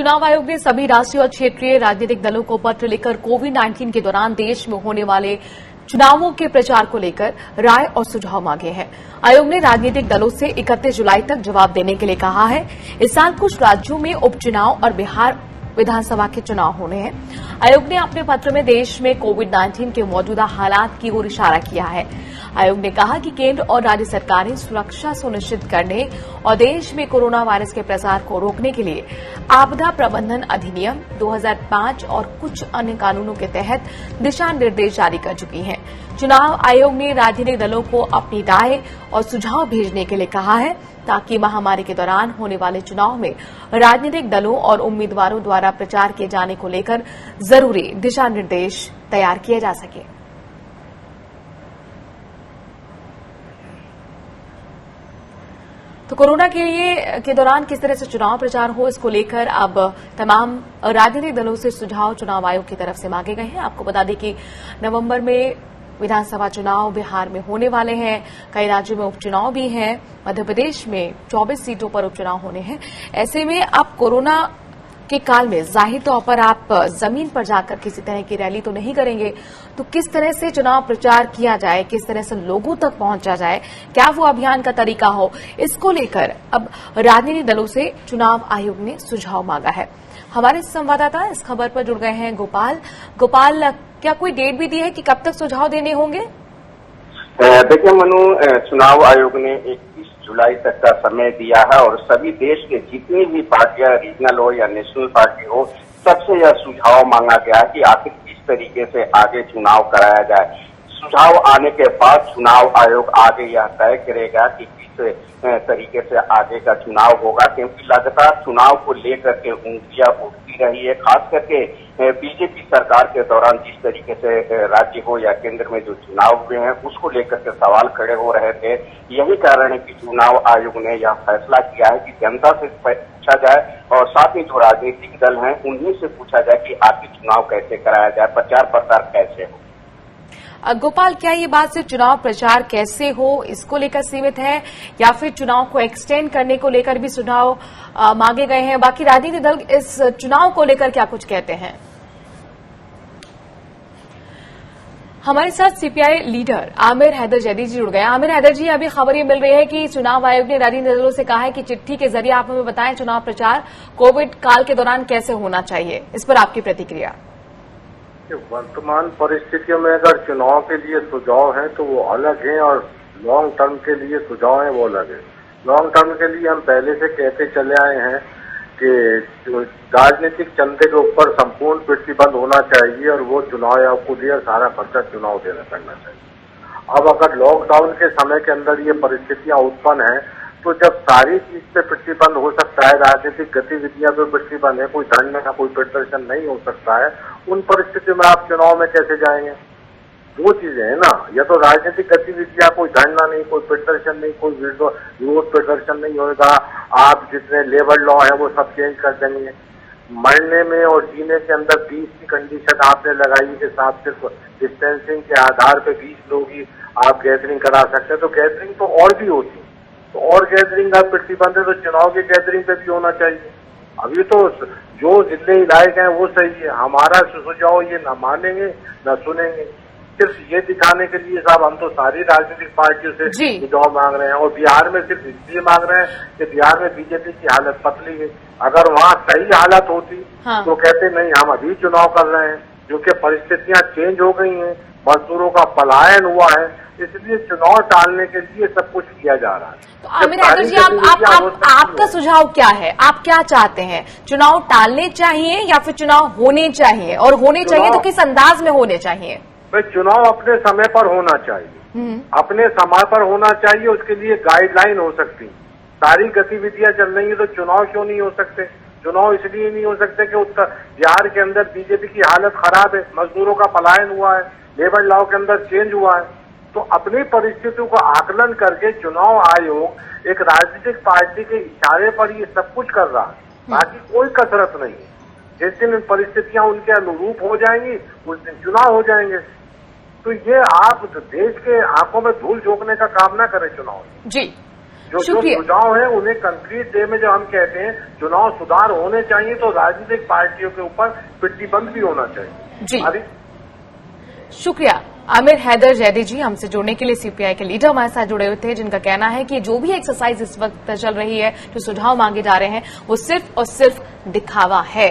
चुनाव आयोग ने सभी राष्ट्रीय और क्षेत्रीय राजनीतिक दलों को पत्र लिखकर कोविड-19 के दौरान देश में होने वाले चुनावों के प्रचार को लेकर राय और सुझाव मांगे हैं। आयोग ने राजनीतिक दलों से 31 जुलाई तक जवाब देने के लिए कहा है। इस साल कुछ राज्यों में उपचुनाव और बिहार विधानसभा के चुनाव होने हैं। आयोग ने अपने पत्र में देश में कोविड-19 के मौजूदा हालात की ओर इशारा किया है। आयोग ने कहा कि केंद्र और राज्य सरकारें सुरक्षा सुनिश्चित करने और देश में कोरोना वायरस के प्रसार को रोकने के लिए आपदा प्रबंधन अधिनियम 2005 और कुछ अन्य कानूनों के तहत दिशा निर्देश जारी कर चुकी हैं। चुनाव आयोग ने राजनीतिक दलों को अपनी राय और सुझाव भेजने के लिए कहा है ताकि महामारी के दौरान होने वाले चुनाव में राजनीतिक दलों और उम्मीदवारों द्वारा प्रचार किए जाने को लेकर जरूरी दिशा निर्देश तैयार किए जा सके। तो कोरोना के दौरान किस तरह से चुनाव प्रचार हो, इसको लेकर अब तमाम राजनीतिक दलों से सुझाव चुनाव आयोग की तरफ से मांगे गए हैं। आपको बता दें कि नवंबर में विधानसभा चुनाव बिहार में होने वाले हैं, कई राज्यों में उपचुनाव भी हैं, मध्य प्रदेश में 24 सीटों पर उपचुनाव होने हैं। ऐसे में अब कोरोना के काल में जाहिर तौर पर आप जमीन पर जाकर किसी तरह की रैली तो नहीं करेंगे, तो किस तरह से चुनाव प्रचार किया जाए, किस तरह से लोगों तक पहुंचा जाए, क्या वो अभियान का तरीका हो, इसको लेकर अब राजनीतिक दलों से चुनाव आयोग ने सुझाव मांगा है। हमारे संवाददाता इस खबर पर जुड़ गए हैं गोपाल, क्या कोई डेट भी दी है कि कब तक सुझाव देने होंगे? देखिए मनु, चुनाव आयोग ने 21 जुलाई तक का समय दिया है और सभी देश के जितनी भी पार्टियां, रीजनल हो या नेशनल पार्टी हो, सबसे यह सुझाव मांगा गया कि आखिर किस तरीके से आगे चुनाव कराया जाए। सुझाव आने के बाद चुनाव आयोग आगे यह तय करेगा कि किस तरीके से आगे का चुनाव होगा, क्योंकि लगातार चुनाव को लेकर के ऊंगियां उठती रही है। खास करके बीजेपी सरकार के दौरान जिस तरीके से राज्य हो या केंद्र में जो चुनाव हुए हैं उसको लेकर के सवाल खड़े हो रहे थे। यही कारण है कि चुनाव आयोग ने यह फैसला किया है कि जनता से पूछा जाए और साथ ही जो राजनीतिक दल हैं उन्हीं से पूछा जाए कि आखिर चुनाव कैसे कराया जाए, प्रचार प्रसार कैसे हो। गोपाल, क्या ये बात सिर्फ चुनाव प्रचार कैसे हो इसको लेकर सीमित है या फिर चुनाव को एक्सटेंड करने को लेकर भी सुझाव मांगे गए हैं? बाकी राजनीतिक दल इस चुनाव को लेकर क्या कुछ कहते हैं? हमारे साथ सीपीआई लीडर आमिर हैदर जैदी जी जुड़ गए। आमिर हैदर जी, अभी खबर ये मिल रही है कि चुनाव आयोग ने राजनीतिक दलों से कहा है कि चिट्ठी के जरिए आप हमें बताएं चुनाव प्रचार कोविड काल के दौरान कैसे होना चाहिए, इस पर आपकी प्रतिक्रिया? वर्तमान परिस्थितियों में अगर चुनाव के लिए सुझाव है तो वो अलग है और लॉन्ग टर्म के लिए सुझाव है वो अलग है। लॉन्ग टर्म के लिए हम पहले से कहते चले आए हैं कि राजनीतिक चंदे के ऊपर संपूर्ण प्रतिबंध होना चाहिए और वो चुनाव आयोग को दिया सारा खर्चा चुनाव देना करना चाहिए। अब अगर लॉकडाउन के समय के अंदर ये परिस्थितियां उत्पन्न है तो जब सारी चीज पे प्रतिबंध हो सकता है, राजनीतिक गतिविधियां पे प्रतिबंध है, कोई धरना का कोई प्रदर्शन नहीं हो सकता है, उन परिस्थितियों में आप चुनाव में कैसे जाएंगे? दो चीजें है ना, या तो राजनीतिक गतिविधियां, कोई धरना नहीं, कोई प्रदर्शन नहीं, कोई विरोध प्रदर्शन नहीं होगा, आप जितने लेबर लॉ है वो सब चेंज कर देंगे। मरने में और जीने के अंदर 20 की कंडीशन आपने लगाई के साथ सिर्फ डिस्टेंसिंग के आधार पर 20 लोग ही आप गैदरिंग करा सकते हैं, तो गैदरिंग तो और भी होती है, तो और गैदरिंग का प्रतिबंध है तो चुनाव की गैदरिंग पे भी होना चाहिए। अभी तो जो जिले इलाके हैं वो सही है, हमारा सुझाव ये न मानेंगे न सुनेंगे, सिर्फ ये दिखाने के लिए साहब हम तो सारी राजनीतिक पार्टियों से सुझाव मांग रहे हैं और बिहार में सिर्फ इसलिए मांग रहे हैं कि बिहार में बीजेपी की हालत पतली है। अगर वहाँ सही हालत होती तो कहते नहीं हम अभी चुनाव कर रहे हैं, क्योंकि परिस्थितियां चेंज हो गई हैं, मजदूरों का पलायन हुआ है, इसलिए चुनाव टालने के लिए सब कुछ किया जा रहा है। तो आमिर हैदर जी, आपका सुझाव क्या है? आप क्या चाहते हैं? चुनाव टालने चाहिए या फिर चुनाव होने चाहिए, और होने चाहिए तो किस अंदाज में होने चाहिए? भाई चुनाव अपने समय पर होना चाहिए, अपने समय पर होना चाहिए, उसके लिए गाइडलाइन हो सकती है। सारी गतिविधियां चल रही है तो चुनाव क्यों नहीं हो सकते? चुनाव इसलिए नहीं हो सकते कि उत्तर बिहार के अंदर बीजेपी की हालत खराब है, मजदूरों का पलायन हुआ है, लेबर लॉ के अंदर चेंज हुआ है, तो अपनी परिस्थितियों का आकलन करके चुनाव आयोग एक राजनीतिक पार्टी के इशारे पर ये सब कुछ कर रहा है, बाकी कोई कसरत नहीं है। जिस दिन परिस्थितियां उनके अनुरूप हो जाएंगी उस दिन चुनाव हो जाएंगे। तो ये आप देश के आंखों में धूल झोंकने का काम ना करें चुनाव। जी जो शुक्रिया। सुझाव है उन्हें कंक्रीट डे में जब हम कहते हैं चुनाव सुधार होने चाहिए तो राजनीतिक पार्टियों के ऊपर पिट्टीबंद भी होना चाहिए जी। शुक्रिया आमिर हैदर जैदी जी, हमसे जुड़ने के लिए। सीपीआई के लीडर हमारे साथ जुड़े हुए थे, जिनका कहना है कि जो भी एक्सरसाइज इस वक्त चल रही है, जो सुझाव मांगे जा रहे हैं, वो सिर्फ और सिर्फ दिखावा है।